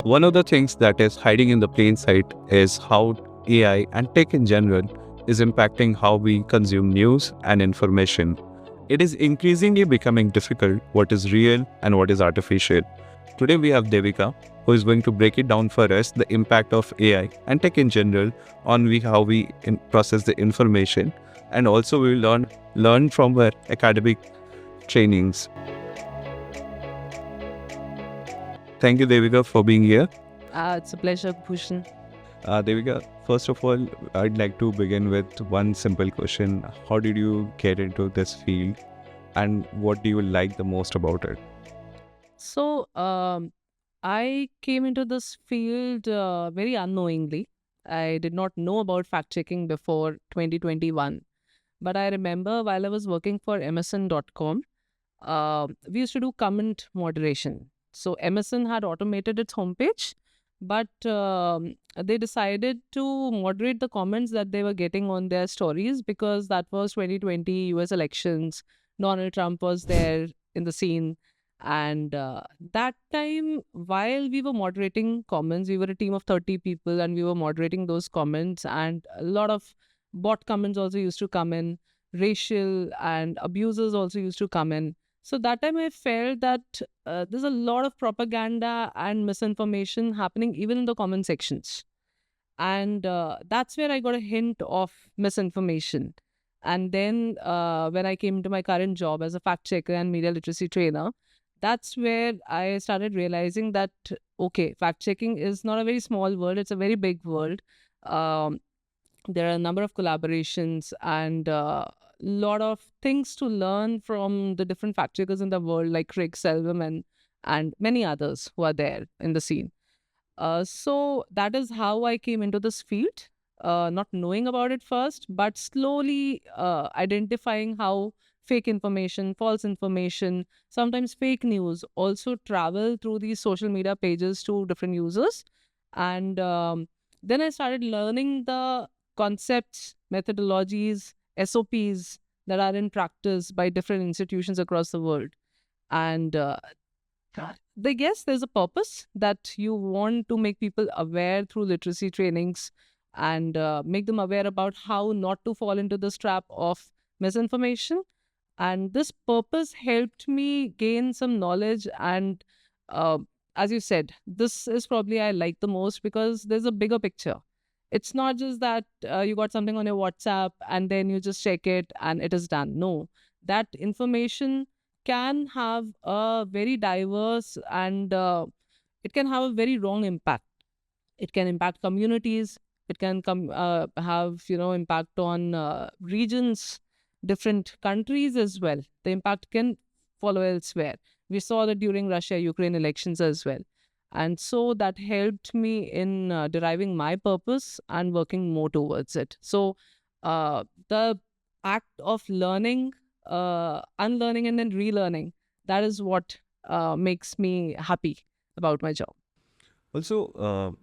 One of the things that is hiding in the plain sight is how AI and tech in general is impacting how we consume news and information. It is increasingly becoming difficult what is real and what is artificial. Today we have Devika, who is going to break it down for us the impact of AI and tech in general on how we process the information, and also we will learn from her academic trainings. Thank you, Devika, for being here. It's a pleasure, Bhushan. Devika, first of all, I'd like to begin with one simple question. How did you get into this field and what do you like the most about it? So, I came into this field very unknowingly. I did not know about fact checking before 2021. But I remember while I was working for MSN.com, we used to do comment moderation. So, MSN had automated its homepage, but they decided to moderate the comments that they were getting on their stories because that was 2020 US elections. Donald Trump was there in the scene. And that time, while we were moderating comments, we were a team of 30 people and we were moderating those comments. And a lot of bot comments also used to come in, racial and abusers also used to come in. So that time I felt that there's a lot of propaganda and misinformation happening even in the comment sections. And that's where I got a hint of misinformation. And then when I came to my current job as a fact checker and media literacy trainer, that's where I started realizing that, okay, fact checking is not a very small world, it's a very big world. Um, there are a number of collaborations and a lot of things to learn from the different fact checkers in the world, like Craig Selvum and many others who are there in the scene. So that is how I came into this field, not knowing about it first, but slowly identifying how fake information, false information, sometimes fake news also travel through these social media pages to different users. And then I started learning the concepts, methodologies, SOPs that are in practice by different institutions across the world. And they guess there's a purpose that you want to make people aware through literacy trainings and make them aware about how not to fall into this trap of misinformation. And this purpose helped me gain some knowledge. And uh, as you said, this is probably I like the most because there's a bigger picture. It's not just that you got something on your WhatsApp and then you just check it and it is done. No, that information can have a very diverse and it can have a very wrong impact. It can impact communities. It can have impact on regions, different countries as well. The impact can follow elsewhere. We saw that during Russia-Ukraine elections as well. And so that helped me in deriving my purpose and working more towards it. So the act of learning, unlearning, and then relearning, that is what makes me happy about my job. Also,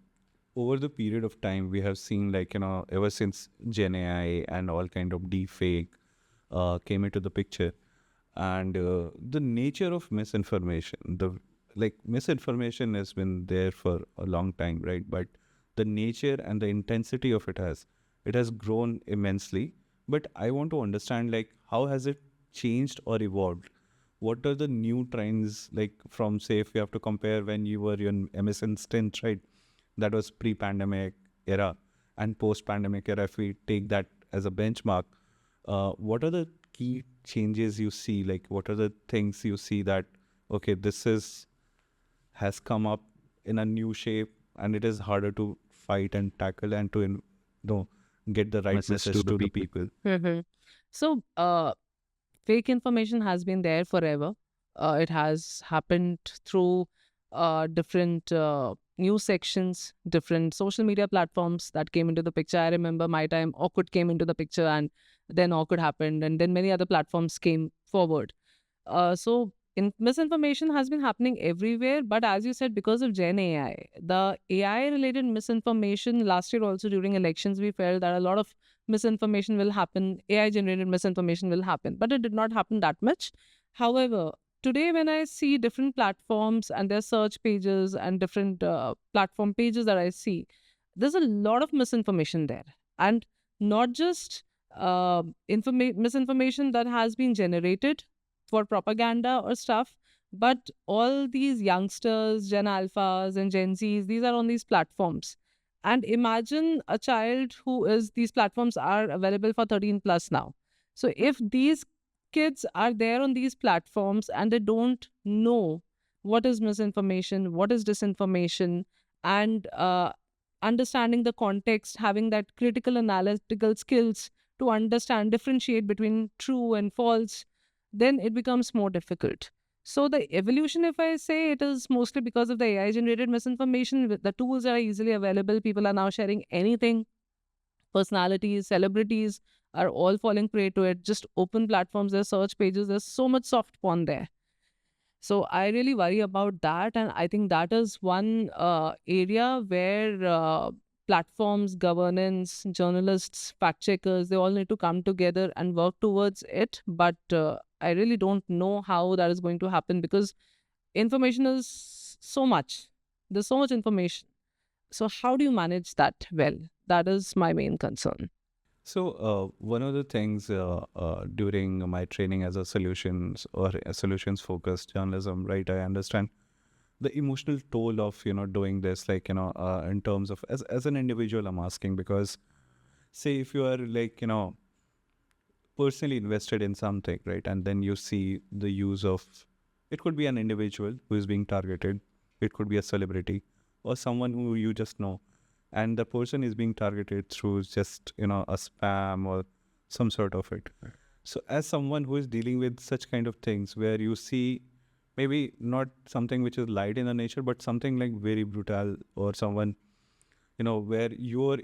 over the period of time, we have seen ever since Gen AI and all kind of deepfake came into the picture, and the nature of misinformation, misinformation has been there for a long time, right? But the nature and the intensity of it has grown immensely. But I want to understand, how has it changed or evolved? What are the new trends, from, say, if you have to compare when you were in MSN stint, right? That was pre-pandemic era and post-pandemic era. If we take that as a benchmark, what are the key changes you see? Like, what are the things you see that, okay, this has come up in a new shape and it is harder to fight and tackle and to get the right message to the people. So, fake information has been there forever. It has happened through different news sections, different social media platforms that came into the picture. I remember my time, Orkut came into the picture, and then Orkut happened, and then many other platforms came forward. Misinformation has been happening everywhere, but as you said, because of Gen AI, the AI related misinformation last year also during elections, we felt that a lot of misinformation will happen, AI generated misinformation will happen, but it did not happen that much. However, today, when I see different platforms and their search pages and different platform pages that I see, there's a lot of misinformation there. And not just misinformation that has been generated for propaganda or stuff, but all these youngsters, Gen Alphas and Gen Zs, these are on these platforms. And imagine a child who is, these platforms are available for 13 plus now. So if these kids are there on these platforms and they don't know what is misinformation, what is disinformation, and understanding the context, having that critical analytical skills to understand, differentiate between true and false, then it becomes more difficult. So the evolution, if I say, it is mostly because of the AI generated misinformation. The tools are easily available. People are now sharing anything. Personalities, celebrities are all falling prey to it. Just open platforms, their search pages, there's so much soft porn there. So I really worry about that. And I think that is one area where platforms, governance, journalists, fact checkers, they all need to come together and work towards it. But I really don't know how that is going to happen, because information is so much. There's so much information. So how do you manage that well? That is my main concern. So, one of the things during my training as a solutions or a solutions focused journalism, right? I understand the emotional toll of doing this, like in terms of as an individual. I'm asking because, say, if you are like personally invested in something, right, and then you see the use of, it could be an individual who is being targeted, it could be a celebrity or someone who you just know, and the person is being targeted through just a spam or some sort of it. So as someone who is dealing with such kind of things where you see maybe not something which is light in the nature but something like very brutal, or someone where you're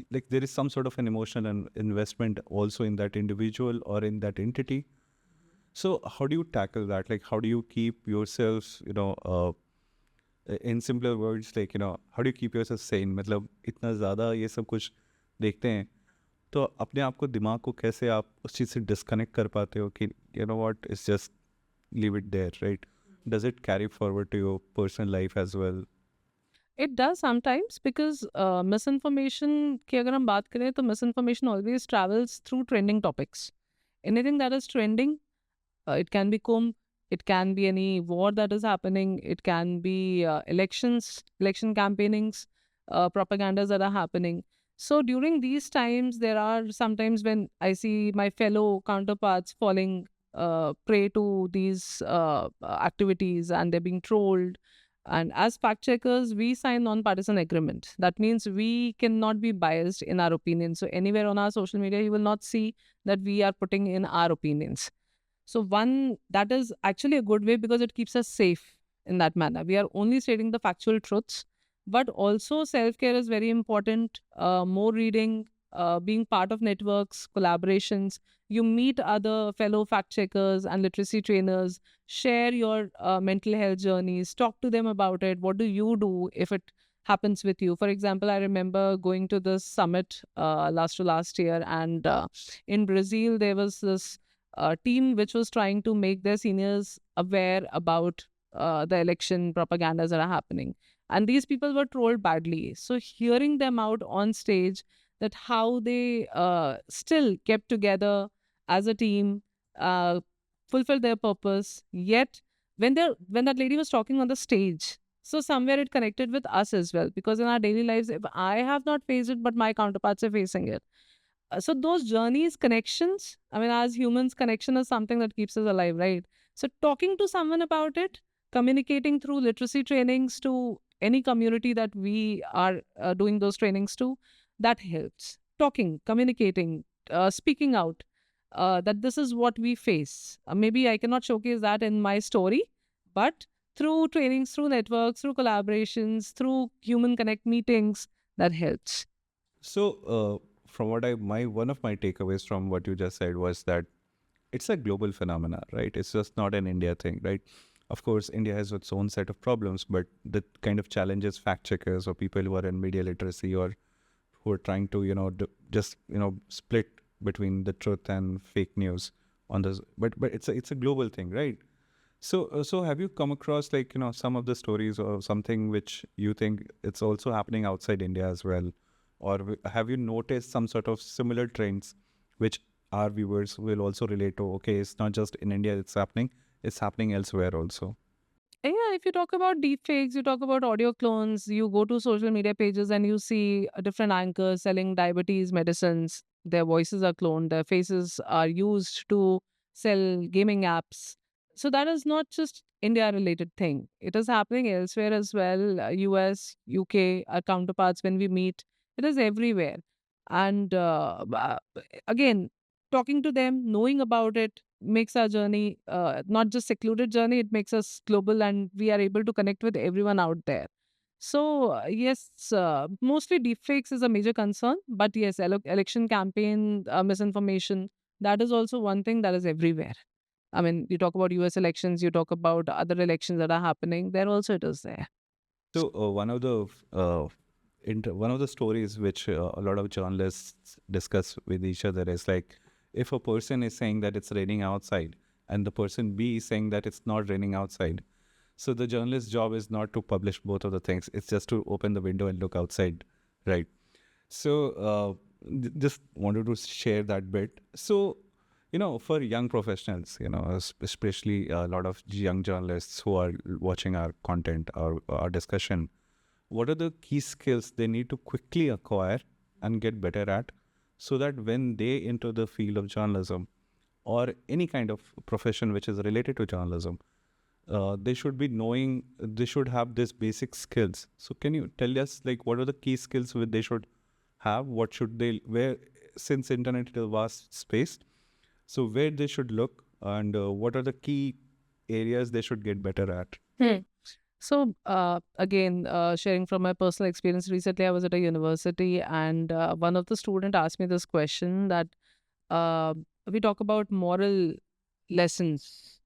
like there is some sort of an emotional and investment also in that individual or in that entity. So how do you tackle that? Like how do you keep yourself in simpler words, like how do you keep yourself sane? मतलब इतना ज़्यादा ये सब कुछ देखते हैं तो अपने आप को, दिमाग को कैसे आप उस चीज़ से डिस्कनेक्ट कर पाते हो कि what, it's just leave it there, right? Does it carry forward to your personal life as well? It does sometimes, because misinformation की अगर हम बात करें तो misinformation always travels through trending topics. Anything that is trending, it can be Kumbh, it can be any war that is happening, it can be elections, election campaignings, propagandas that are happening. So during these times, there are sometimes when I see my fellow counterparts falling prey to these activities and they're being trolled. And as fact checkers, we sign non-partisan agreement. That means we cannot be biased in our opinions. So anywhere on our social media, you will not see that we are putting in our opinions. So one, that is actually a good way because it keeps us safe in that manner. We are only stating the factual truths, but also self-care is very important. More reading, being part of networks, collaborations. You meet other fellow fact checkers and literacy trainers, share your mental health journeys, talk to them about it. What do you do if it happens with you? For example, I remember going to this summit last year, and in Brazil, there was this team which was trying to make their seniors aware about the election propagandas that are happening. And these people were trolled badly. So hearing them out on stage, that how they still kept together as a team, uh, fulfilled their purpose. Yet when that lady was talking on the stage, so somewhere it connected with us as well, because in our daily lives, if I have not faced it, but my counterparts are facing it, so those journeys, connections, I mean, as humans, connection is something that keeps us alive, right? So talking to someone about it, communicating through literacy trainings to any community that we are doing those trainings to, that helps. Talking, communicating, speaking out, that this is what we face. Maybe I cannot showcase that in my story, but through trainings, through networks, through collaborations, through human connect meetings, that helps. So from what one of my takeaways from what you just said was that it's a global phenomena, right? It's just not an India thing, right? Of course, India has its own set of problems, but the kind of challenges fact checkers or people who are in media literacy or who are trying to, just, split between the truth and fake news on this, but it's a global thing, right? So have you come across like some of the stories or something which you think it's also happening outside India as well, or have you noticed some sort of similar trends which our viewers will also relate to? Okay, it's not just in India; it's happening elsewhere also. Yeah, if you talk about deepfakes, you talk about audio clones, you go to social media pages and you see different anchors selling diabetes medicines. Their voices are cloned, their faces are used to sell gaming apps. So that is not just India related thing. It is happening elsewhere as well. US, UK, our counterparts when we meet, it is everywhere. And again, talking to them, knowing about it, makes our journey not just secluded journey, it makes us global and we are able to connect with everyone out there. So yes, mostly deepfakes is a major concern, but yes, election campaign misinformation, that is also one thing that is everywhere. I mean, you talk about US elections, you talk about other elections that are happening, there also it is there. So one of the stories which a lot of journalists discuss with each other is like, if a person is saying that it's raining outside and the person B is saying that it's not raining outside, so the journalist's job is not to publish both of the things; it's just to open the window and look outside, right? So just wanted to share that bit. So for young professionals, especially a lot of young journalists who are watching our content or our discussion, what are the key skills they need to quickly acquire and get better at, so that when they enter the field of journalism or any kind of profession which is related to journalism, they should be knowing, they should have this basic skills. So can you tell us like what are the key skills which they should have? What should they, where, since internet is a vast space, so where they should look, and what are the key areas they should get better at? Hmm. So again, sharing from my personal experience, recently I was at a university and one of the student asked me this question that uh, we talk about moral lessons,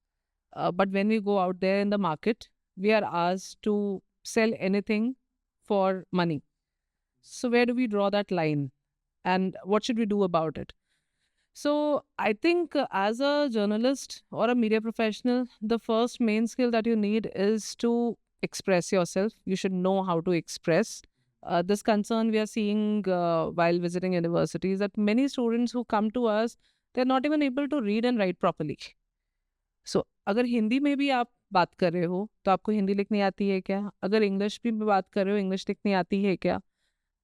but when we go out there in the market, we are asked to sell anything for money. So where do we draw that line, and what should we do about it? So I think as a journalist or a media professional, the first main skill that you need is to express yourself. You should know how to express. This concern we are seeing while visiting universities, that many students who come to us, they're not even able to read and write properly. सो अगर हिंदी में भी आप बात कर रहे हो तो आपको हिंदी लिखनी आती है क्या? अगर इंग्लिश भी में बात कर रहे हो, इंग्लिश लिखनी आती है क्या?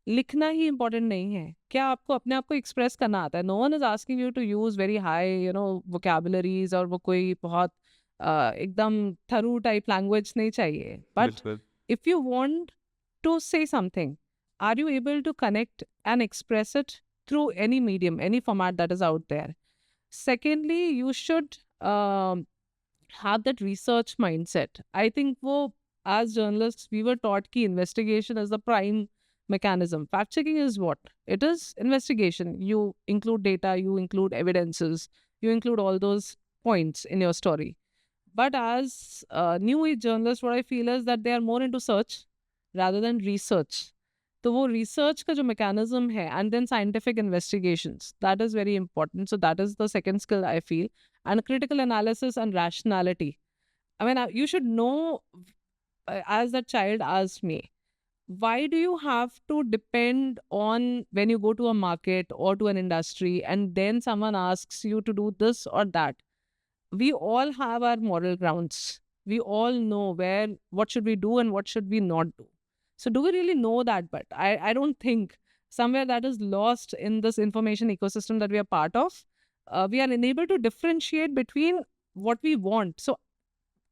लिखना ही इम्पोर्टेंट नहीं है, क्या आपको अपने आप को एक्सप्रेस करना आता है? No one is asking you to use very high vocabularies, और वो कोई बहुत एकदम थरू टाइप लैंग्वेज नहीं चाहिए, but Bilkul. if you want to say something, are you able to connect and express it through any medium, any format that is out there? Secondly, you should have that research mindset. I think as journalists, we were taught कि investigation is the prime mechanism. Fact checking is what? It is investigation. You include data, you include evidences, you include all those points in your story. But as new age journalists, what I feel is that they are more into search rather than research. तो वो research का जो mechanism है, and then scientific investigations, that is very important. So that is the second skill I feel. And critical analysis and rationality. I mean, you should know, as that child asked me, why do you have to depend on when you go to a market or to an industry and then someone asks you to do this or that? We all have our moral grounds. We all know what should we do and what should we not do. So do we really know that? But I don't think, somewhere that is lost in this information ecosystem that we are part of. We are unable to differentiate between what we want. So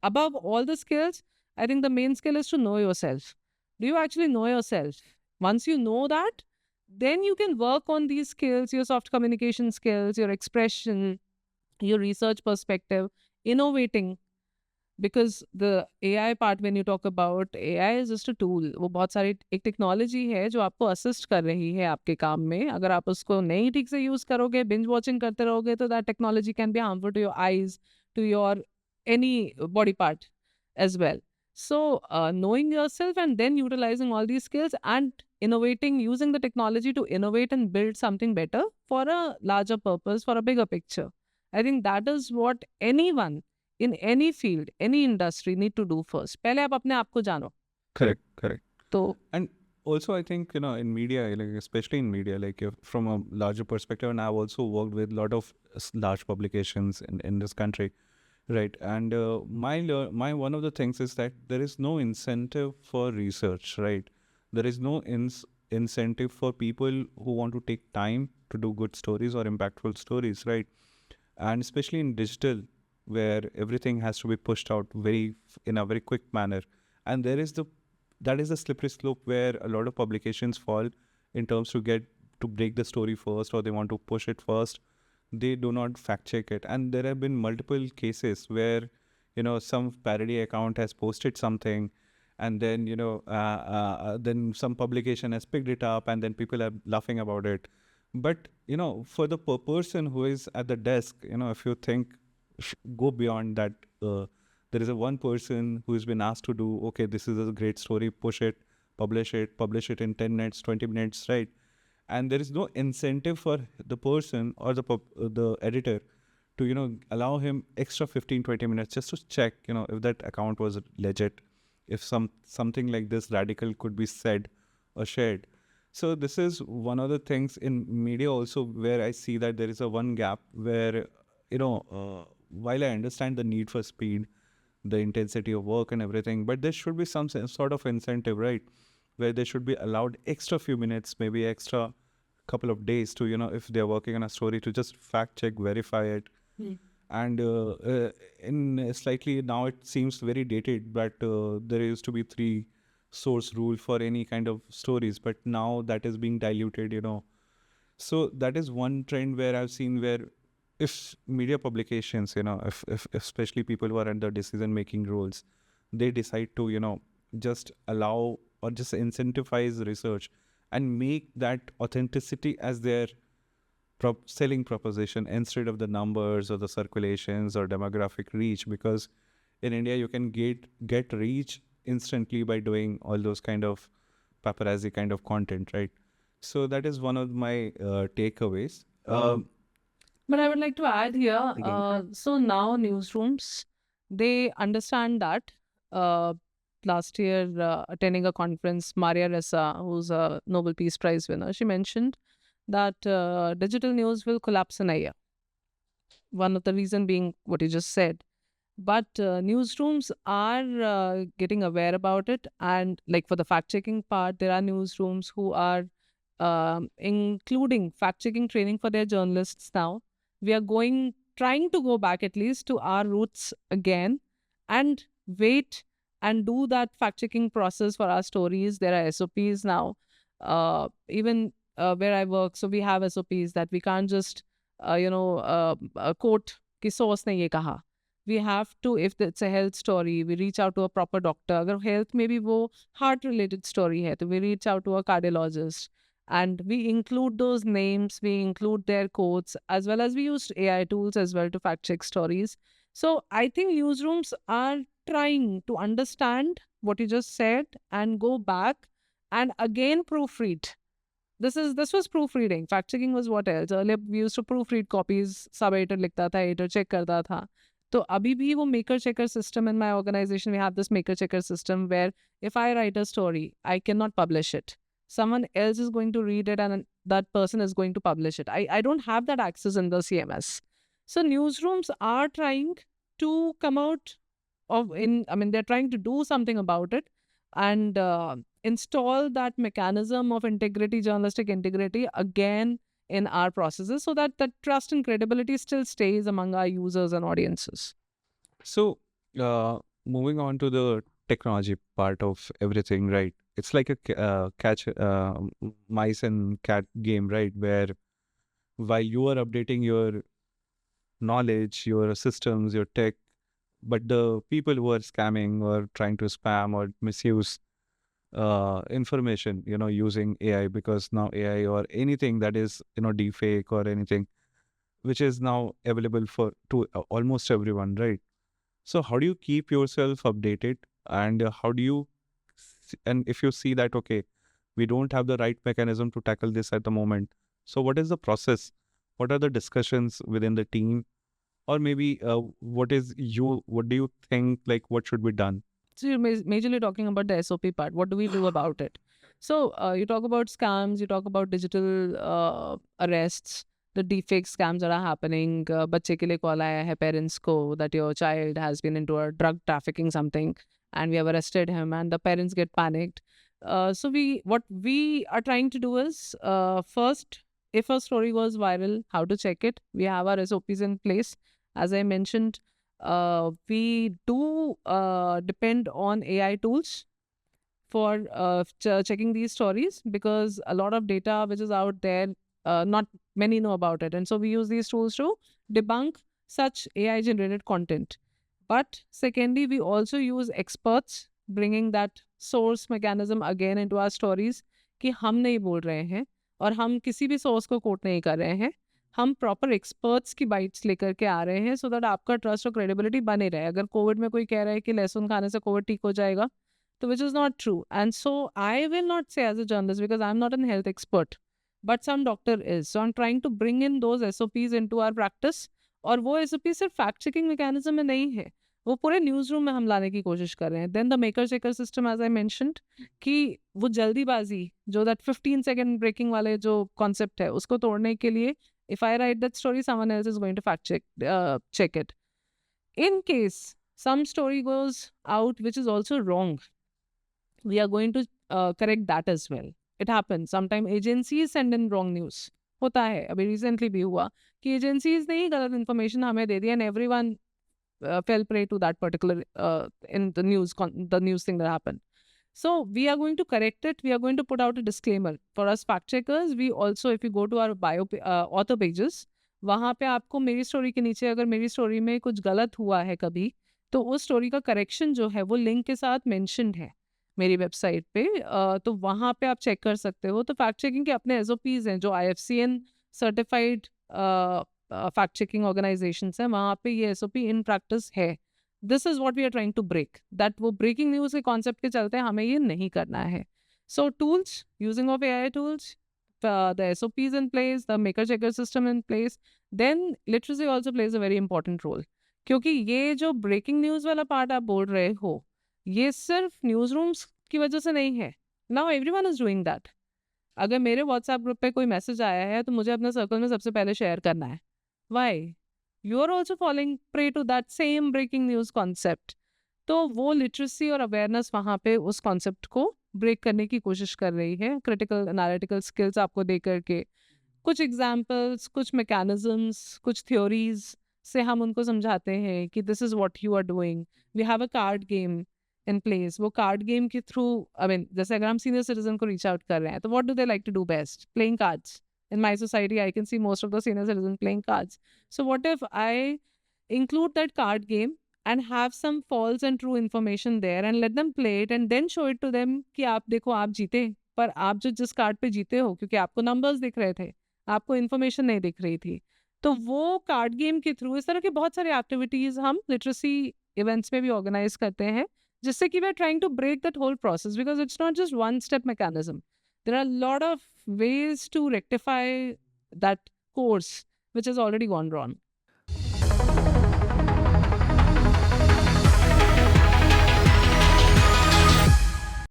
above all the skills, I think the main skill is to know yourself. Do you actually know yourself? Once you know that, then you can work on these skills, your soft communication skills, your expression, your research perspective, innovating. Because the AI part, when you talk about AI is just a tool. वो बहुत सारी एक technology है जो आपको assist कर रही है आपके काम में. अगर आप उसको नहीं ठीक से यूज करोगे, बिंज वॉचिंग करते रहोगे, तो that technology can be harmful to your eyes, to your any body part as well. So knowing yourself and then utilizing all these skills and innovating, using the technology to innovate and build something better for a larger purpose, for a bigger picture. I think that is what anyone, in any field, any industry, need to do first. पहले आप अपने आप को जानो. Correct. तो And also, I think, in media, like especially in media, like if, from a larger perspective, and I've also worked with a lot of large publications in this country, right? And my one of the things is that there is no incentive for research, right? There is no incentive for people who want to take time to do good stories or impactful stories, right? And especially in digital, where everything has to be pushed out in a very quick manner, and that is the slippery slope where a lot of publications fall in terms to break the story first, or they want to push it first. They do not fact check it, and there have been multiple cases where some parody account has posted something, and then then some publication has picked it up, and then people are laughing about it. But for the person who is at the desk, if you think, go beyond that, there is a one person who's been asked to do, okay, this is a great story, push it, publish it in 10 minutes, 20 minutes, right? And there is no incentive for the person or the editor to allow him extra 15-20 minutes just to check if that account was legit, if something like this radical could be said or shared. So this is one of the things in media also where I see that there is a one gap where while I understand the need for speed, the intensity of work and everything, but there should be some sort of incentive, right? Where they should be allowed extra few minutes, maybe extra couple of days to if they're working on a story, to just fact check, verify it. And in slightly now it seems very dated, but there used to be 3 source rule for any kind of stories, but now that is being diluted. So that is one trend where I've seen, where if media publications, if especially people who are under decision making roles, they decide to just allow or just incentivize research and make that authenticity as their selling proposition instead of the numbers or the circulations or demographic reach, because in India you can get reach instantly by doing all those kind of paparazzi kind of content, right? So that is one of my takeaways. But I would like to add here, Again. so now newsrooms, they understand that. Last year, attending a conference, Maria Ressa, who's a Nobel Peace Prize winner, she mentioned that digital news will collapse in a year. One of the reason being what you just said. But newsrooms are getting aware about it. And like for the fact checking part, there are newsrooms who are including fact checking training for their journalists now. We are trying to go back at least to our roots again and wait and do that fact checking process for our stories. There are SOPs now. Even where I work, so we have SOPs that we can't just, quote कि source ने ये कहा. We have to, if it's a health story, we reach out to a proper doctor. अगर health में भी वो heart related story है, तो we reach out to a cardiologist. And we include those names, we include their quotes, as well as we use AI tools as well to fact check stories. So I think newsrooms are trying to understand what you just said and go back and again proofread. This was proofreading. Fact checking was what else? Earlier we used to proofread copies. Sub editor लिखता था, editor check करता था. तो अभी भी वो maker checker system in my organization, we have this maker checker system where if I write a story, I cannot publish it. Someone else is going to read it and that person is going to publish it. I don't have that access in the CMS. So newsrooms are trying to come out they're trying to do something about it and install that mechanism of integrity, journalistic integrity again in our processes so that the trust and credibility still stays among our users and audiences. So, moving on to the technology part of everything, right? It's like a catch mice and cat game, right? Where while you are updating your knowledge, your systems, your tech, but the people who are scamming or trying to spam or misuse information, using AI, because now AI or anything that is, deepfake or anything, which is now available to almost everyone, right? So how do you keep yourself updated, and how do you, and if you see that, okay, we don't have the right mechanism to tackle this at the moment, so what is the process? What are the discussions within the team or maybe what do you think, like, what should be done? So you're majorly talking about the SOP part. What do we do about it? So you talk about scams, you talk about digital arrests, the deepfake scams that are happening. बच्चे के लिए call आया है parents को that your child has been into a drug trafficking something, and we have arrested him, and the parents get panicked. So what we are trying to do is first, if a story goes viral, how to check it. We have our SOPs in place. As I mentioned, we do depend on AI tools for checking these stories, because a lot of data which is out there, not many know about it. And so we use these tools to debunk such AI generated content. But secondly, we also use experts, bringing that source mechanism again into our stories, कि हम नहीं बोल रहे हैं और हम किसी भी सोर्स को कोट नहीं कर रहे हैं, हम प्रॉपर एक्सपर्ट्स की बाइट्स लेकर के आ रहे हैं, सो दैट आपका ट्रस्ट और क्रेडिबिलिटी बने रहे. अगर कोविड में कोई कह रहा है कि लहसुन खाने से कोविड ठीक हो जाएगा, तो which is not true. And so I will not say as a journalist, because I'm not a health expert, but some doctor is. So I'm trying to bring in those SOPs into our practice. और वो SOP सिर्फ fact checking mechanism में नहीं है, वो पूरे news room में हम लाने की कोशिश कर रहे हैं. Then the maker checker system, as I mentioned, कि वो जल्दीबाजी, जो दैट 15 सेकंड ब्रेकिंग वाले जो कॉन्सेप्ट है, उसको तोड़ने के लिए, if I write that story, someone else is going to fact check it. In case some story goes out which is also wrong, we are going to correct that as well. It happens. Sometimes agencies send in wrong news. होता है. अभी recently भी हुआ कि agencies ने ही गलत information हमें दे दी, and everyone fell prey to that particular in the news thing that happened. So we are going to correct it. We are going to put out a disclaimer for us fact checkers. We also, if you go to our bio author pages, वहाँ पे आपको मेरी story के नीचे अगर मेरी story में कुछ गलत हुआ है कभी, तो उस स्टोरी का करेक्शन जो है वो लिंक के साथ मेंशन्ड है मेरी वेबसाइट पे. तो वहाँ पे आप चेक कर सकते हो. तो फैक्ट चेकिंग के अपने SOPs हैं जो IFCN certified fact checking organisations हैं, वहाँ पे ये SOP इन प्रैक्टिस है. This is what we are trying to break, that वो ब्रेकिंग न्यूज़ के कॉन्सेप्ट के चलते हमें ये नहीं करना है. So tools, using of AI tools, the SOPs in place, the maker checker system in place, then literacy also plays a very important role. क्योंकि ये जो ब्रेकिंग न्यूज़ वाला पार्ट आप बोल रहे हो, ये सिर्फ न्यूज़ रूम्स की वजह से नहीं है. Now everyone is doing that. अगर मेरे व्हाट्सएप ग्रुप पे कोई मैसेज आया है तो मुझे अपने सर्कल में सबसे पहले शेयर करना है. Why? You are also following prey to that same breaking news concept. तो वो लिटरेसी और अवेयरनेस वहाँ पे उस कॉन्सेप्ट को ब्रेक करने की कोशिश कर रही है, क्रिटिकल एनालिटिकल स्किल्स आपको दे करके. कुछ एग्जाम्पल्स, कुछ मैकेनिज्म्स, कुछ थ्योरीज से हम उनको समझाते हैं कि this is what you are doing. We have a card game in place. वो कार्ड गेम के थ्रू, आई मीन, जैसे अगर हम सीनियर सिटीजन को रीच आउट कर रहे हैं, तो what do they like to do best? Playing cards. In my society, I can see most of the senior citizens playing cards. So what if I include that card game and have some false and true information there and let them play it and then show it to them कि आप देखो आप जीते, पर आप जो जिस card पे जीते हो, क्योंकि आपको नंबर्स दिख रहे थे, आपको इन्फॉर्मेशन नहीं दिख रही थी, तो वो कार्ड गेम के थ्रू इस तरह के बहुत सारे एक्टिविटीज हम लिटरेसी इवेंट्स में भी ऑर्गेनाइज करते हैं, जिससे कि we are trying to break that whole process, because it's not just one step mechanism. There are a lot of ways to rectify that course which has already gone wrong.